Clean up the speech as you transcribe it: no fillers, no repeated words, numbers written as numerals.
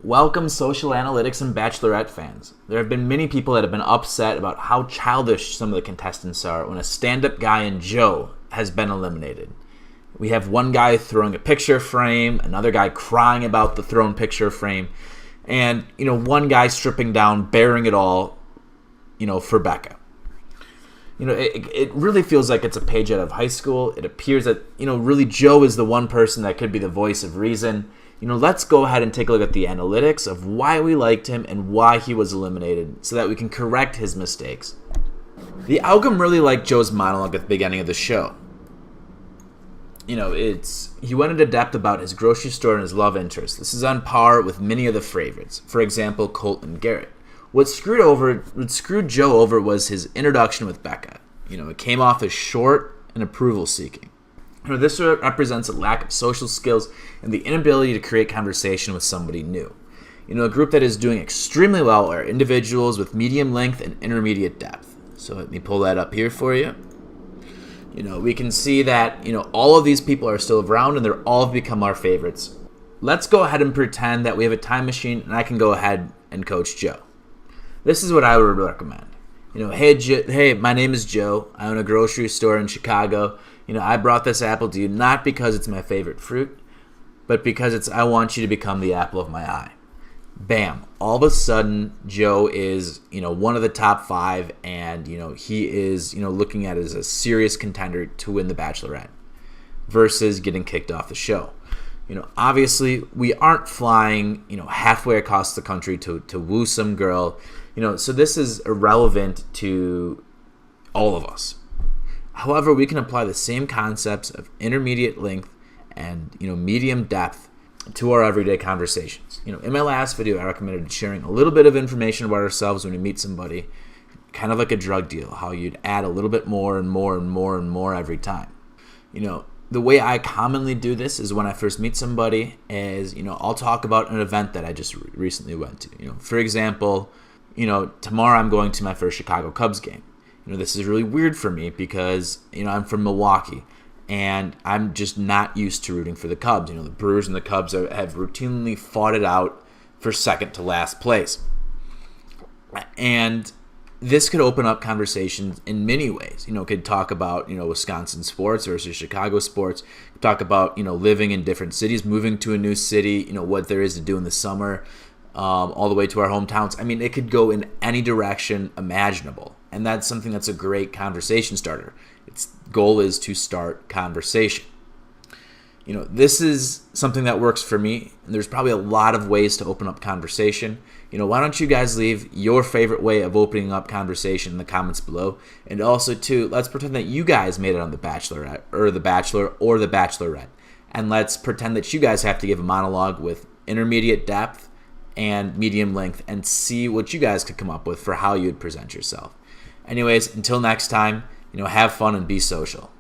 Welcome, social analytics and Bachlorette fans. There have been many people that have been upset about how childish some of the contestants are when a stand-up guy in Joe has been eliminated. We have one guy throwing a picture frame, another guy crying about the thrown picture frame, and one guy stripping down, bearing it all, for Becca. It really feels like it's a page out of high school. It appears that, really Joe is the one person that could be the voice of reason. Let's go ahead and take a look at the analytics of why we liked him and why he was eliminated so that we can correct his mistakes. The outcome really liked Joe's monologue at the beginning of the show. He went into depth about his grocery store and his love interest. This is on par with many of the favorites. For example, Colt and Garrett. What screwed Joe over was his introduction with Becca. It came off as short and approval-seeking. This represents a lack of social skills and the inability to create conversation with somebody new. A group that is doing extremely well are individuals with medium length and intermediate depth. So let me pull that up here for you. We can see that, all of these people are still around and they're all become our favorites. Let's go ahead and pretend that we have a time machine and I can go ahead and coach Joe. This is what I would recommend. Hey, my name is Joe. I own a grocery store in Chicago. I brought this apple to you not because it's my favorite fruit, but because I want you to become the apple of my eye. Bam. All of a sudden, Joe is, one of the top 5, and, he is, looking at it as a serious contender to win the Bachelorette versus getting kicked off the show. Obviously, we aren't flying, halfway across the country to woo some girl, so this is irrelevant to all of us. However, we can apply the same concepts of intermediate length and medium depth to our everyday conversations. In my last video, I recommended sharing a little bit of information about ourselves when we meet somebody, kind of like a drug deal, how you'd add a little bit more and more and more and more every time. The way I commonly do this is when I first meet somebody is, I'll talk about an event that I just recently went to. For example, tomorrow I'm going to my first Chicago Cubs game. This is really weird for me because, I'm from Milwaukee and I'm just not used to rooting for the Cubs. The Brewers and the Cubs have routinely fought it out for second to last place. And this could open up conversations in many ways. Could talk about, Wisconsin sports versus Chicago sports. Talk about, living in different cities, moving to a new city, what there is to do in the summer, all the way to our hometowns. It could go in any direction imaginable. And that's something that's a great conversation starter. Its goal is to start conversation. This is something that works for me. And there's probably a lot of ways to open up conversation. Why don't you guys leave your favorite way of opening up conversation in the comments below? And also, too, let's pretend that you guys made it on The Bachelorette, or The Bachelor, or The Bachelorette. And let's pretend that you guys have to give a monologue with intermediate depth and medium length and see what you guys could come up with for how you'd present yourself. Anyways, until next time, have fun and be social.